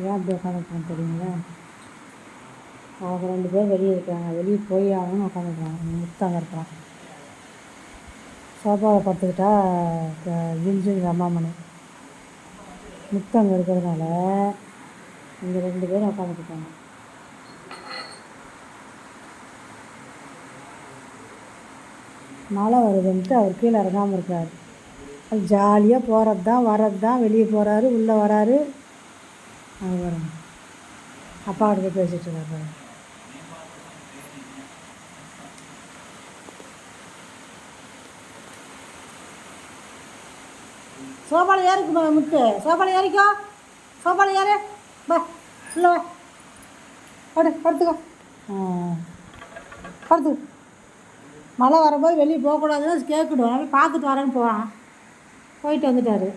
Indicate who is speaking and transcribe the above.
Speaker 1: ஏன் அப்படி உட்காந்துருக்காங்க தெரியுங்களா? அவங்க 2 பேர் வெளியே இருக்காங்க. வெளியே போய் ஆகணும்னு உட்காந்துருக்காங்க. முத்தம் இருக்கிறான். சோஃபாவில் படுத்துக்கிட்டா விரிஞ்சுங்க அம்மாமணி. முத்தம் இருக்கிறதுனால இங்கே 2 பேரும் உட்காந்துருக்காங்க. மழை வருதுன்ட்டு அவர் கீழே இறங்காமல் இருக்கார். அது ஜாலியாக போகிறது தான் வர்றது தான். வெளியே போகிறாரு, உள்ளே வராரு. அது பாருங்க, அப்பா கிட்ட பேசிகிட்டு இருக்காரு. சோபாவில் ஏறிக்குமா முத்து? சோபாவில் ஏறிக்கோ. சோபாவில் ஏறு. பா இல்லை வா. படுத்துக்கோ. படுத்துக்கோ. மழை வரும்போது வெளியே போகக்கூடாதுன்னு கேட்கணும். பார்த்துட்டு வரேன்னு போகிறான். போயிட்டு வந்துட்டார்.